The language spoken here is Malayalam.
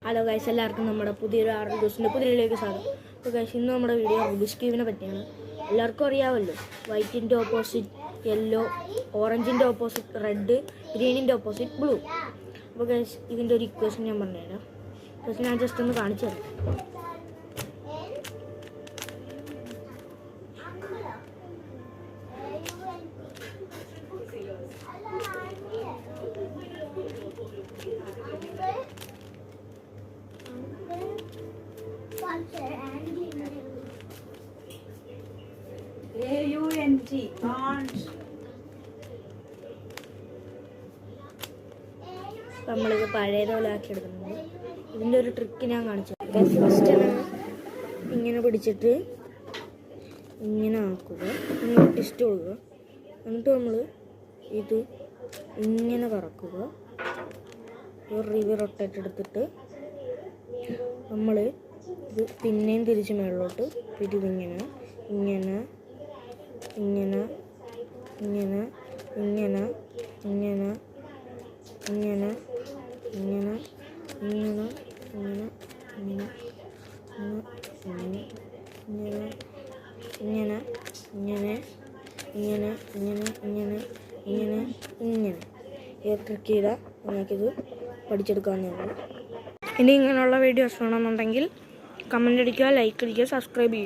ഹലോ ഗൈസ്, എല്ലാവർക്കും നമ്മുടെ പുതിയൊരു ആറ് ദിവസത്തിൻ്റെ പുതിയതിലേക്ക് സ്വാഗതം. അപ്പോൾ ഗൈസ്, ഇന്ന് നമ്മുടെ വീഡിയോ റുബിക്സ് ക്യൂബിനെ പറ്റിയാണ്. എല്ലാവർക്കും അറിയാമല്ലോ, വൈറ്റിൻ്റെ ഓപ്പോസിറ്റ് യെല്ലോ, ഓറഞ്ചിൻ്റെ ഓപ്പോസിറ്റ് റെഡ്, ഗ്രീനിൻ്റെ ഓപ്പോസിറ്റ് ബ്ലൂ. അപ്പോൾ ഗൈസ്, ഇതിൻ്റെ ഒരു ഇക്വേഷൻ ഞാൻ പറഞ്ഞുതരാം. ഗൈസ്, ഞാൻ ജസ്റ്റ് ഒന്ന് കാണിച്ചു തരാം. നമ്മളിത് പഴയതുപോലെ ആക്കി എടുക്കുന്നുണ്ട്. ഇതിൻ്റെ ഒരു ട്രിക്ക് ഞാൻ കാണിച്ചു. ഫസ്റ്റ് ഇങ്ങനെ പിടിച്ചിട്ട് ഇങ്ങനെ ആക്കുക, ഇങ്ങനെ ടെസ്റ്റ് കൊടുക്കുക. എന്നിട്ട് നമ്മൾ ഇത് ഇങ്ങനെ കറക്കുക. ഒരു റിവർ റൊട്ടേറ്റ് എടുത്തിട്ട് നമ്മൾ ഇത് പിന്നെയും തിരിച്ച് മേളിലോട്ട് പിന്നെ ഇതിങ്ങനെ ഇങ്ങനെ ഇങ്ങനെ ഇങ്ങനെ ഇങ്ങനെ ഇങ്ങനെ ഇങ്ങനെ ഇങ്ങനെ ഇങ്ങനെ ഇങ്ങനെ ഇങ്ങനെ ഇങ്ങനെ ഇങ്ങനെ ഇങ്ങനെ ഇങ്ങനെ ഇങ്ങനെ ഇങ്ങനെ ഇങ്ങനെ ഇങ്ങനെ ഇങ്ങനെ ഈ ട്രിക്ക് ചെയ്താൽ നമുക്കിത് പഠിച്ചെടുക്കാവുന്നതാണ്. ഇനി ഇങ്ങനെയുള്ള വീഡിയോസ് വേണമെന്നുണ്ടെങ്കിൽ കമൻ്റ് അടിക്കുക, ലൈക്ക് അടിക്കുക, സബ്സ്ക്രൈബ് ചെയ്യുക.